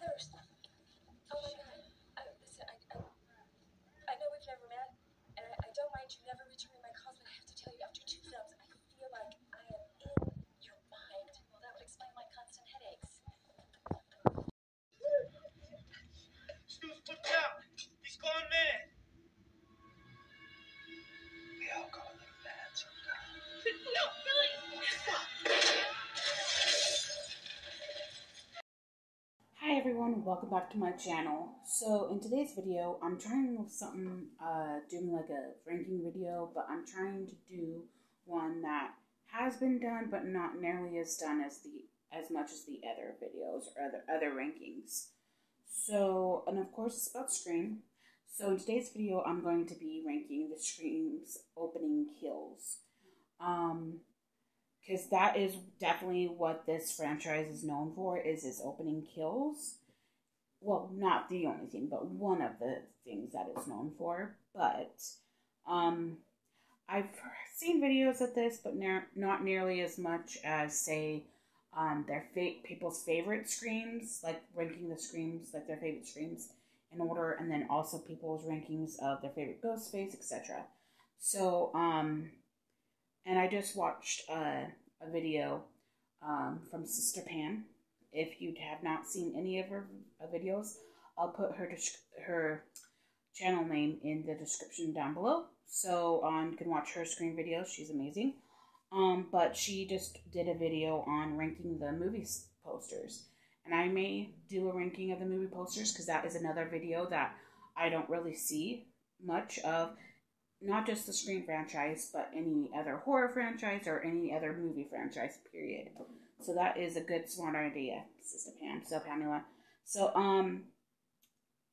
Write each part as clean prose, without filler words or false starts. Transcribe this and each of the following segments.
first. Oh my God. Listen, I know we've never met, and I don't mind you never returning my calls, but I have to tell you, after 2 films, I feel like I am in your mind. Well, that would explain my constant headaches. Stu's flipped out. He's gone mad. We all go a little mad sometimes. No, Billy! Stop! Hi everyone, welcome back to my channel. So in today's video, I'm trying something, doing like a ranking video, but I'm trying to do one that has been done, but not nearly as done as much as the other videos or other rankings. So, and of course it's about Scream. So in today's video, I'm going to be ranking the Scream's opening kills. Because that is definitely what this franchise is known for, is its opening kills. Well, not the only thing, but one of the things that it's known for. But I've seen videos of this, but not nearly as much as, say, people's favorite Screams, like ranking the Screams, like their favorite Screams in order, and then also people's rankings of their favorite Ghostface, etc. So, and I just watched a video from Sister Pam. If you have not seen any of her videos, I'll put her channel name in the description down below. So you can watch her Scream videos. She's amazing. But she just did a video on ranking the movie posters. And I may do a ranking of the movie posters because that is another video that I don't really see much of. Not just the Scream franchise, but any other horror franchise or any other movie franchise, period. So that is a good, smart idea, Sister Pam. So, Pamela. So,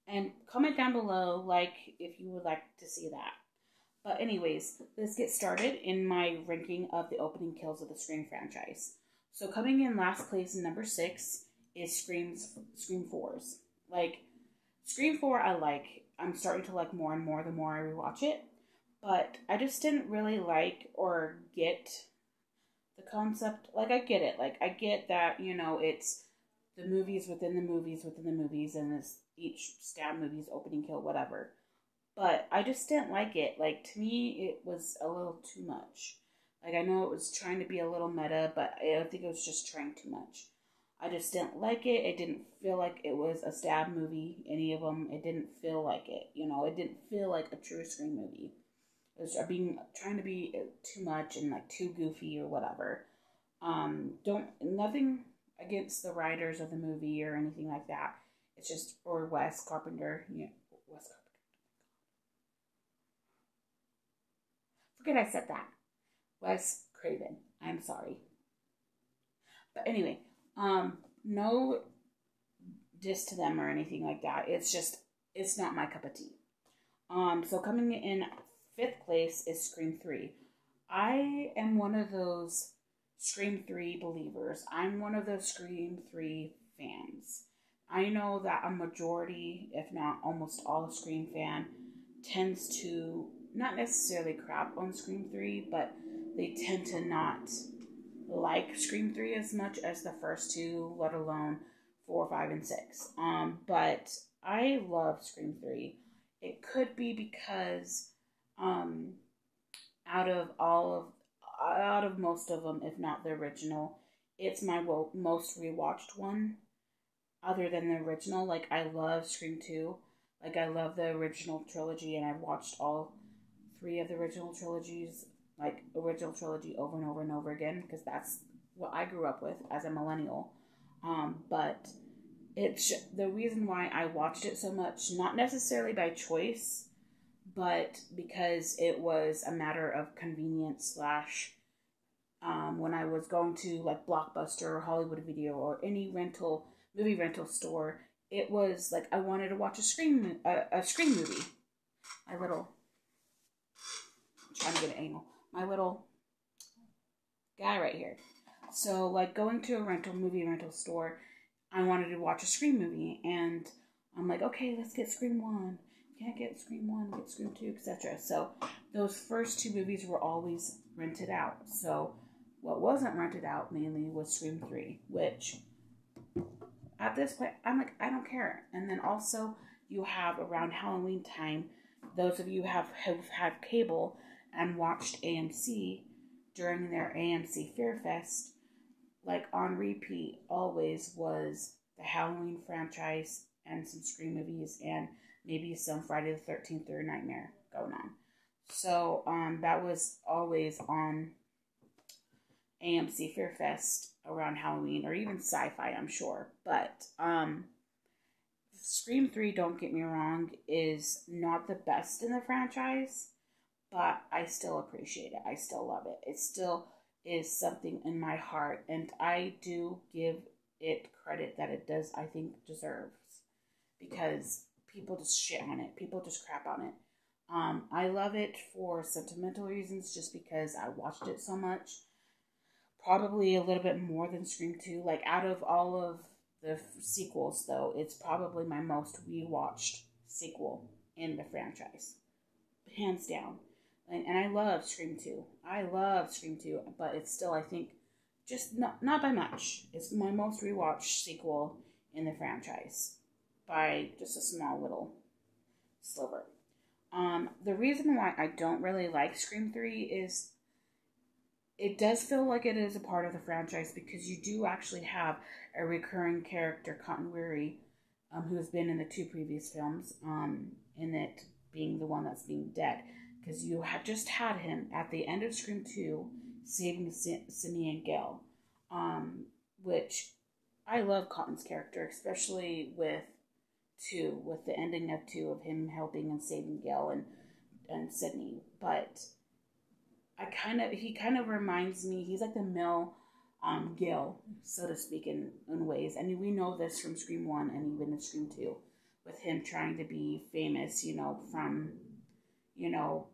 and comment down below, like, if you would like to see that. But anyways, let's get started in my ranking of the opening kills of the Scream franchise. So, coming in last place, number 6, is Scream 4's. Like, Scream 4 I'm starting to like more and more the more I rewatch it. But I just didn't really like or get the concept. Like, I get it. Like, I get that, you know, it's the movies within the movies within the movies, and it's each stab movie's opening kill, whatever. But I just didn't like it. Like, to me, it was a little too much. Like, I know it was trying to be a little meta, but I think it was just trying too much. I just didn't like it. It didn't feel like it was a stab movie, any of them. It didn't feel like it. You know, it didn't feel like a true Scream movie. It was trying to be too much and like too goofy or whatever. Nothing against the writers of the movie or anything like that. It's just, or Wes Carpenter. Yeah, Wes Carpenter. Forget I said that. Wes Craven. I'm sorry. But anyway, no diss to them or anything like that. It's just, it's not my cup of tea. So coming in 5th place is Scream 3. I am one of those Scream 3 believers. I'm one of those Scream 3 fans. I know that a majority, if not almost all Scream fan, tends to not necessarily crap on Scream 3, but they tend to not like Scream 3 as much as the first two, let alone 4, 5, and 6. But I love Scream 3. It could be because out of most of them, if not the original, it's my most rewatched one. Other than the original, like, I love Scream 2. Like, I love the original trilogy, and I've watched all 3 of the original trilogies, like, original trilogy over and over and over again, because that's what I grew up with as a millennial. But it's the reason why I watched it so much, not necessarily by choice, but because it was a matter of convenience / when I was going to like Blockbuster or Hollywood Video or any movie rental store, it was like I wanted to watch a Scream movie. I'm trying to get an angle. My little guy right here. So like going to a movie rental store, I wanted to watch a Scream movie, and I'm like, okay, let's get Scream 1. Can't get Scream 1, get Scream 2, etc. So those first 2 movies were always rented out. So what wasn't rented out mainly was Scream 3, which at this point, I'm like, I don't care. And then also, you have around Halloween time, those of you who've had cable and watched AMC during their AMC Fear Fest, like on repeat, always was the Halloween franchise and some Scream movies and maybe some Friday the 13th or Nightmare going on. So that was always on AMC Fear Fest around Halloween, or even Sci-Fi, I'm sure. But Scream 3, don't get me wrong, is not the best in the franchise, but I still appreciate it. I still love it. It still is something in my heart, and I do give it credit that it does, I think, deserves, because people just shit on it. People just crap on it. I love it for sentimental reasons, just because I watched it so much. Probably a little bit more than Scream 2. Like, out of all of the sequels, though, it's probably my most rewatched sequel in the franchise. Hands down. And I love Scream 2. I love Scream 2, but it's still, I think, just not by much. It's my most rewatched sequel in the franchise by just a small little sliver. The reason why I don't really like Scream 3 is it does feel like it is a part of the franchise, because you do actually have a recurring character, Cotton Weary, who has been in the 2 previous films, in it being the one that's being dead. Because you had just had him at the end of Scream 2 saving Sydney and Gail, which I love Cotton's character, especially with 2, with the ending of 2 of him helping and saving Gail and Sydney. But he kind of reminds me, he's like the male Gail, so to speak, in ways. And we know this from Scream 1 and even in Scream 2, with him trying to be famous, from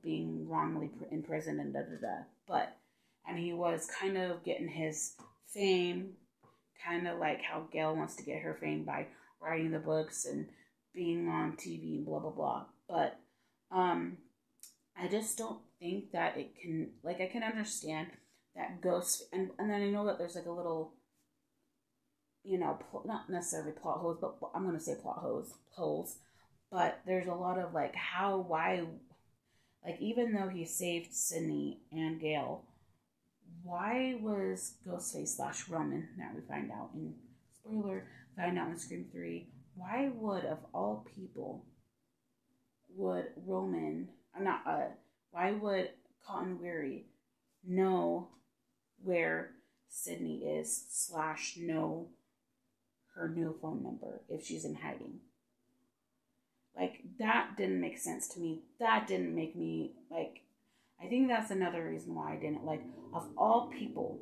being wrongly imprisoned and da-da-da. And he was kind of getting his fame, kind of like how Gail wants to get her fame by writing the books and being on TV and blah, blah, blah. But I just don't think that it can, I can understand that Ghost, and then I know that there's like a little, not necessarily plot holes, but I'm going to say plot holes, but there's a lot of why, even though he saved Sydney and Gail, why was Ghostface / Roman, now we find out in, spoiler, find out in Scream 3, why would, of all people, would why would Cotton Weary know where Sydney is / know her new phone number if she's in hiding? That didn't make sense to me. That didn't make me, I think that's another reason why I didn't of all people.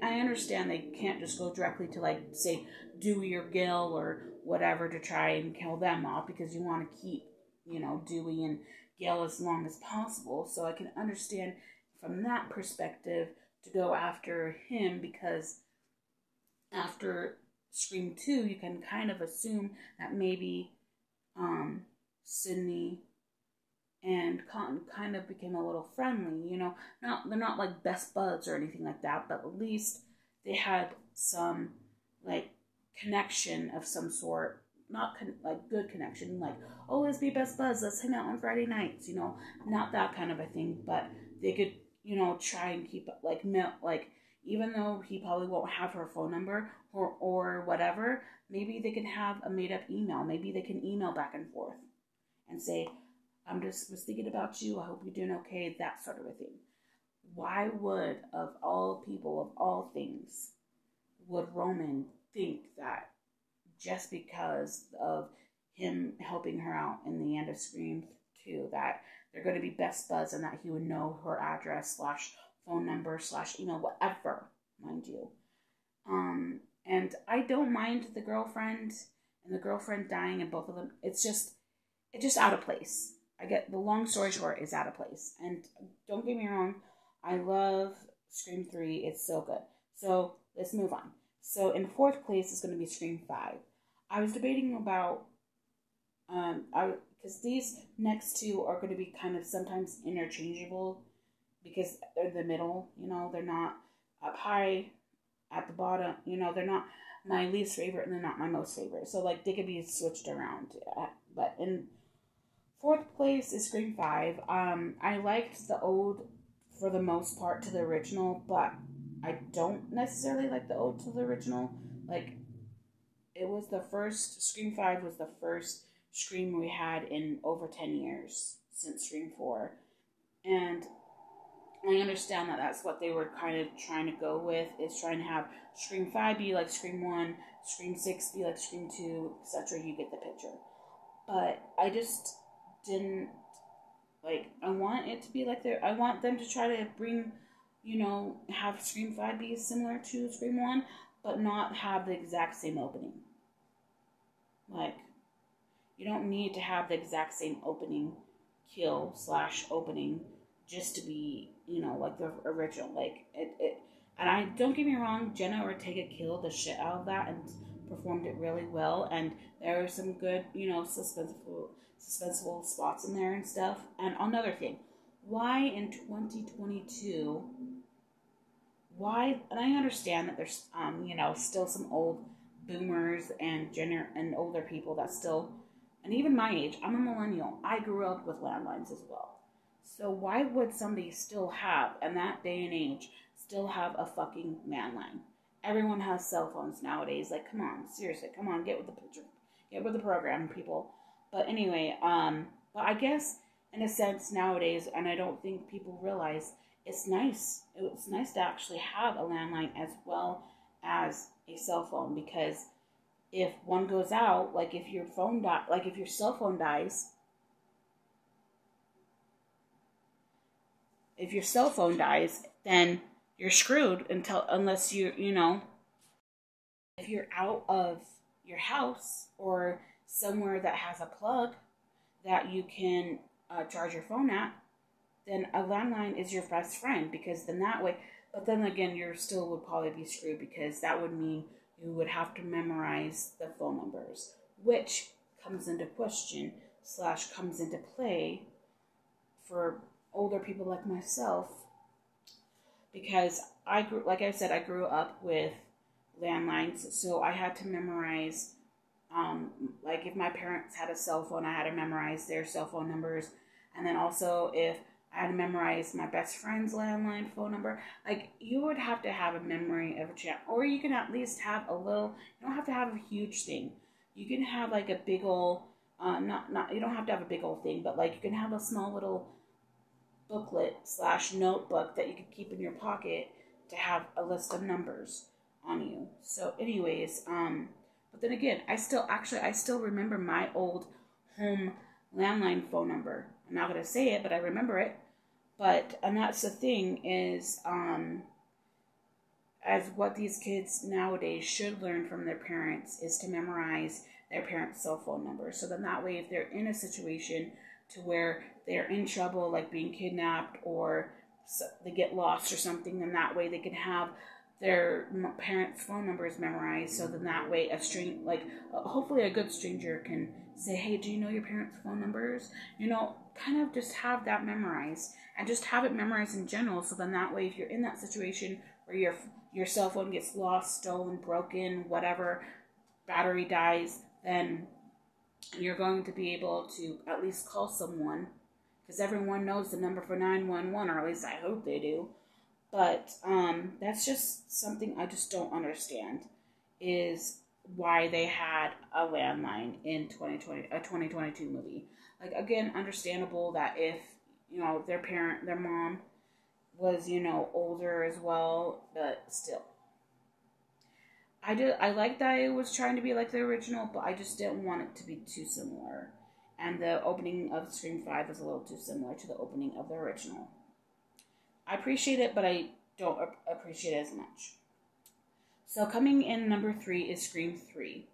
I understand they can't just go directly to, say, Dewey or Gil or whatever to try and kill them off, because you want to keep, Dewey and Gil as long as possible. So I can understand from that perspective to go after him, because after Scream 2, you can kind of assume that maybe Sydney and Cotton kind of became a little friendly, they're not best buds or anything like that, but at least they had some connection of some sort, not good connection, oh, let's be best buds, let's hang out on Friday nights, not that kind of a thing, but they could, try and keep even though he probably won't have her phone number or whatever, maybe they can have a made up email, maybe they can email back and forth and say, was thinking about you, I hope you're doing okay, that sort of a thing. Why would, of all people, of all things, would Roman think that just because of him helping her out in the end of Scream 2, that they're going to be best buds and that he would know her address / phone number / email, whatever, mind you. And I don't mind the girlfriend and the girlfriend dying, and both of them. It's just out of place. I get, the long story short, is out of place. And don't get me wrong, I love Scream 3. It's so good. So let's move on. So in 4th place is going to be Scream 5. I was debating about, because these next 2 are going to be kind of sometimes interchangeable, because they're in the middle, they're not up high at the bottom, they're not my least favorite and then not my most favorite. So like they could be switched around. But in fourth place is Scream 5. I liked the ode for the most part to the original, but I don't necessarily like the ode to the original. Like, it was the first, Scream 5 was the first Scream we had in over 10 years since Scream 4. And I understand that that's what they were kind of trying to go with, is trying to have Scream 5 be like Scream 1, Scream 6 be like Scream 2, etc. You get the picture. But I just didn't, like, I want it to be like I want them to try to bring, have Scream 5 be similar to Scream 1, but not have the exact same opening. Like, you don't need to have the exact same opening, kill / opening, just to be, like the original. Like, and I, don't get me wrong, Jenna Ortega killed the shit out of that and performed it really well, and there were some good, suspenseful spots in there and stuff. And another thing, why in 2022, and I understand that there's, still some old boomers and older people that still, and even my age, I'm a millennial, I grew up with landlines as well. So why would somebody still have, in that day and age, still have a fucking landline? Everyone has cell phones nowadays. Like, come on, seriously, come on, get with the picture, get with the program, people. But anyway, but I guess in a sense nowadays, and I don't think people realize, it's nice. It's nice to actually have a landline as well as a cell phone, because if one goes out, like if your cell phone dies, then you're screwed unless if you're out of your house or somewhere that has a plug that you can charge your phone at, then a landline is your best friend, because then that way, but then again, you still would probably be screwed, because that would mean you would have to memorize the phone numbers, which comes into question / comes into play for older people like myself, because I grew up with landlines, so I had to memorize, like if my parents had a cell phone, I had to memorize their cell phone numbers, and then also if I had to memorize my best friend's landline phone number. Like, you would have to have a memory of a channel, or you can at least have a little. You don't have to have a huge thing. You can have like a big old, you don't have to have a big old thing, but like you can have a small little booklet / notebook that you could keep in your pocket to have a list of numbers on you. So, anyways, but then again, I still remember my old home landline phone number. I'm not gonna say it, but I remember it. And that's the thing is, as what these kids nowadays should learn from their parents is to memorize their parents' cell phone number. So then that way, if they're in a situation to where they're in trouble, like being kidnapped or they get lost or something, then that way they can have their parents' phone numbers memorized. So then that way hopefully a good stranger can say, hey, do you know your parents' phone numbers? Kind of just have that memorized, and just have it memorized in general. So then that way, if you're in that situation where your cell phone gets lost, stolen, broken, whatever, battery dies, then you're going to be able to at least call someone, because everyone knows the number for 911, or at least I hope they do. But that's just something I just don't understand, is why they had a landline in 2022 movie. Like, again, understandable that if, their mom was, older as well, but still. I like that it was trying to be like the original, but I just didn't want it to be too similar. And the opening of Scream 5 is a little too similar to the opening of the original. I appreciate it, but I don't appreciate it as much. So coming in number 3 is Scream 3.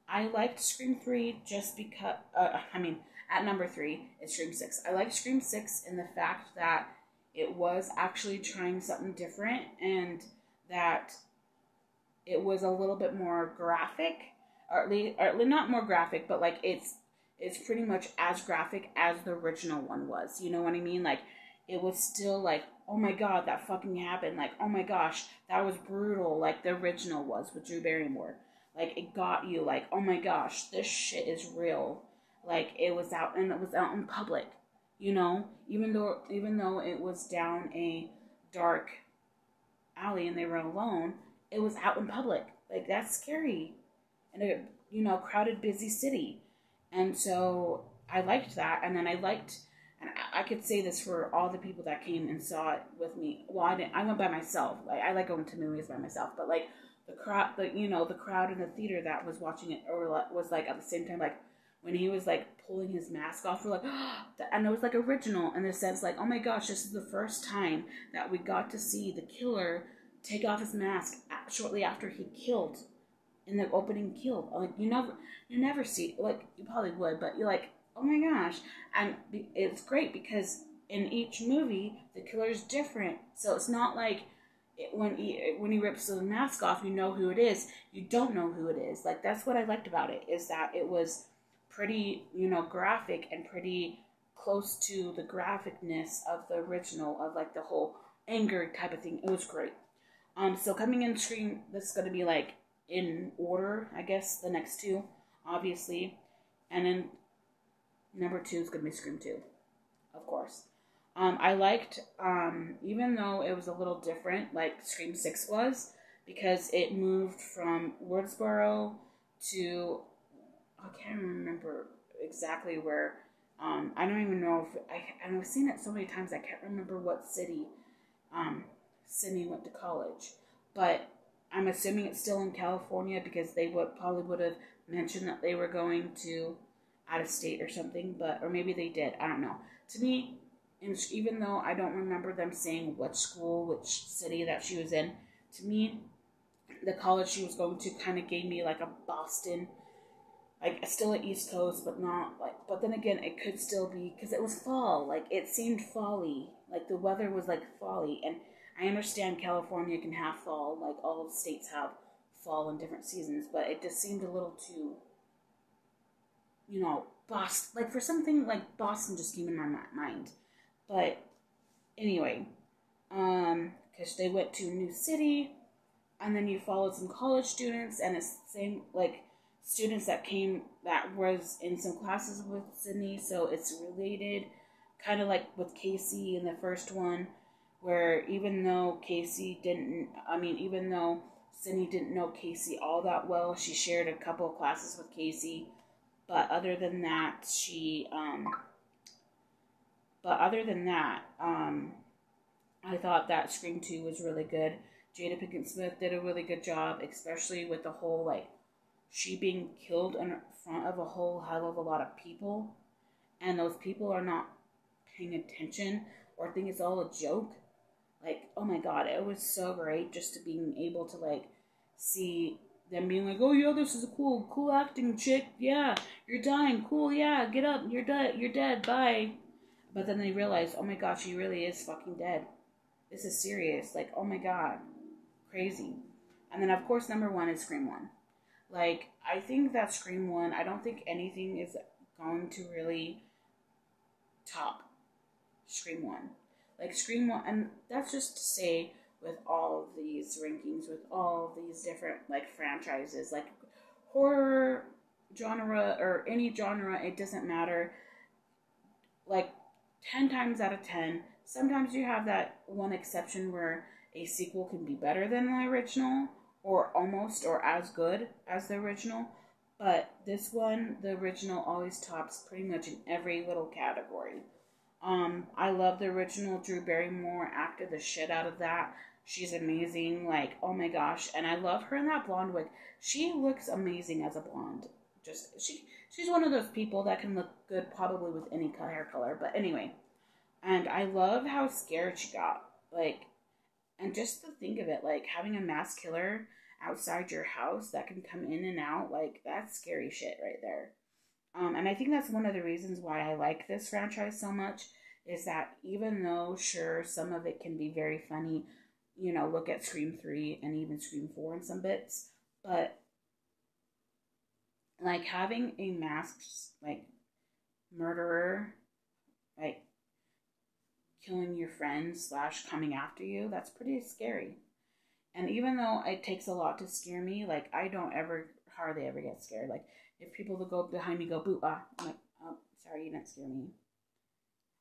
I liked Scream 3 just because, at number 3 is Scream 6. I liked Scream 6 in the fact that it was actually trying something different, and that it was a little bit more graphic, or at least not more graphic, but like it's pretty much as graphic as the original one was. You know what I mean? Like, it was still like, oh my god, that fucking happened. Like, oh my gosh, that was brutal. Like the original was with Drew Barrymore. Like it got you. Like, oh my gosh, this shit is real. Like it was out, and it was out in public. You know, even though it was down a dark alley and they were alone, it was out in public. Like that's scary. In a crowded, busy city. And so I liked that. And then I liked, and I could say this for all the people that came and saw it with me. Well, I didn't. I went by myself. Like I like going to movies by myself, but like the crowd, the crowd in the theater that was watching it, or was like at the same time, like when he was like pulling his mask off, we're like, and it was like original in the sense, like, oh my gosh, this is the first time that we got to see the killer take off his mask shortly after he killed in the opening kill. Like you never see, like you probably would, but you're like, oh my gosh. And it's great because in each movie the killer is different, so it's not like when he rips the mask off, you know who it is. You don't know who it is. Like that's what I liked about it, is that it was pretty graphic and pretty close to the graphicness of the original, of like the whole anger type of thing. It was great. So coming in Scream, this is going to be like in order, I guess, the next two, obviously. And then number 2 is going to be Scream 2, of course. I liked, even though it was a little different, like Scream 6 was, because it moved from Woodsboro to, I can't remember exactly where, I don't even know if, I've seen it so many times, I can't remember what city Sydney went to college, but I'm assuming it's still in California because they would have mentioned that they were going to out of state or something, or maybe they did. I don't know. To me, even though I don't remember them saying which school, which city that she was in, to me, the college she was going to kind of gave me like a Boston, like still at East Coast, but not like. But then again, it could still be because it was fall. Like it seemed fall-y. Like the weather was like fall-y, and I understand California can have fall, like all of the states have fall in different seasons, but it just seemed a little too, Boston. Like for something like Boston just came in my mind. But anyway, because they went to a new city, and then you followed some college students, and it's the same, like, students that was in some classes with Sydney, so it's related, kind of like with Casey in the first one, where even though Sydney didn't know Casey all that well, she shared a couple of classes with Casey, but other than that, I thought that Scream 2 was really good. Jada Pinkett Smith did a really good job, especially with the whole, like, she being killed in front of a whole hell of a lot of people, and those people are not paying attention or think it's all a joke. Like, oh my god, it was so great just to being able to, like, see them being like, oh yeah, this is a cool acting, chick, yeah, you're dying, cool, yeah, get up, you're dead, bye. But then they realize, oh my god, she really is fucking dead. This is serious, like, oh my god, crazy. And then, of course, number 1 is Scream 1. Like, I think that Scream 1, I don't think anything is going to really top Scream 1. Like, Scream 1, and that's just to say, with all of these rankings, with all of these different, like, franchises, like, horror genre, or any genre, it doesn't matter. Like, 10 times out of 10, sometimes you have that one exception where a sequel can be better than the original, or almost, or as good as the original. But this one, the original always tops pretty much in every little category. I love the original. Drew Barrymore acted the shit out of that. She's amazing. Like, oh my gosh. And I love her in that blonde wig. She looks amazing as a blonde. She's one of those people that can look good probably with any hair color. But anyway. And I love how scared she got. Like, and just to think of it, like, having a mass killer outside your house that can come in and out, like, that's scary shit right there. And I think that's one of the reasons why I like this franchise so much, is that even though, sure, some of it can be very funny, look at Scream 3 and even Scream 4 in some bits, but, like, having a masked, like, murderer, like, killing your friends / coming after you, that's pretty scary. And even though it takes a lot to scare me, like, I don't hardly ever get scared. Like, if people that go behind me go, boo, I'm like, oh, sorry, you didn't scare me.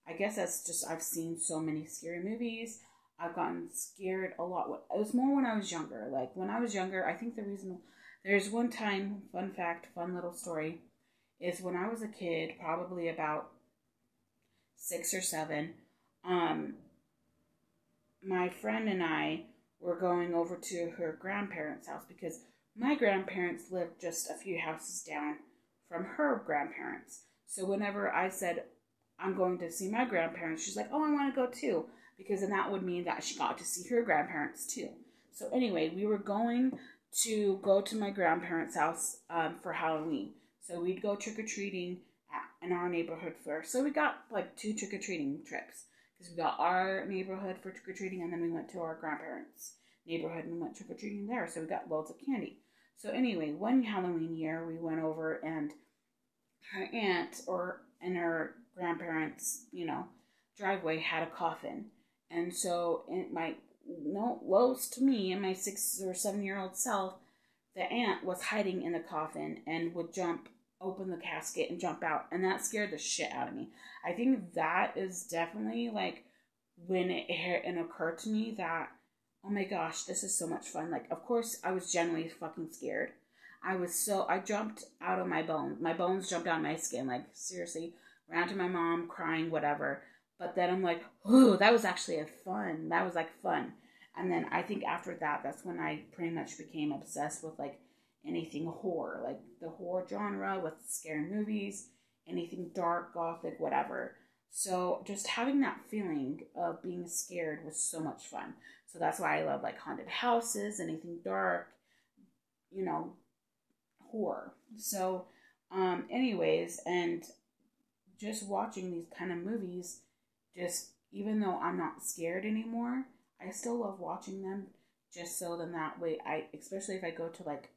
I guess that's just, I've seen so many scary movies. I've gotten scared a lot. It was more when I was younger. Like, when I was younger, I think the reason, there's one time, fun fact, fun little story, is when I was a kid, probably about 6 or 7, my friend and I were going over to her grandparents' house because my grandparents lived just a few houses down from her grandparents. So whenever I said, I'm going to see my grandparents, she's like, oh, I want to go too. Because then that would mean that she got to see her grandparents too. So anyway, we were going to go to my grandparents' house for Halloween. So we'd go trick-or-treating in our neighborhood first. So we got like 2 trick-or-treating trips. Because we got our neighborhood for trick-or-treating, and then we went to our grandparents' neighborhood and we went trick-or-treating there. So we got loads of candy. So anyway, one Halloween year, we went over and her aunt and her grandparents, driveway had a coffin. And so most to me and my 6 or 7-year-old self, the aunt was hiding in the coffin and would open the casket and jump out. And that scared the shit out of me. I think that is definitely like when it occurred to me that, oh my gosh, this is so much fun. Like, of course, I was genuinely fucking scared. I jumped out of my bones. My bones jumped out of my skin. Like, seriously, ran to my mom, crying, whatever. But then I'm like, ooh, that was actually fun. That was like fun. And then I think after that, that's when I pretty much became obsessed with like anything horror, like the horror genre with scary movies, anything dark, gothic, whatever. So just having that feeling of being scared was so much fun. So that's why I love like haunted houses, anything dark, horror. So, anyways, and just watching these kind of movies, just even though I'm not scared anymore, I still love watching them. Just so then that way, especially if I go to like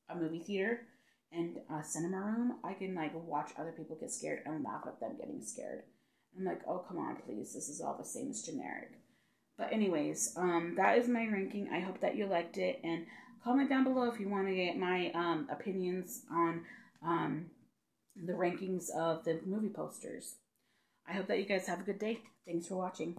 a movie theater and a cinema room, I can like watch other people get scared and laugh at them getting scared. I'm like, oh come on, please, this is all the same as generic. But anyways, that is my ranking. I hope that you liked it, and comment down below if you want to get my opinions on the rankings of the movie posters. I hope that you guys have a good day. Thanks for watching.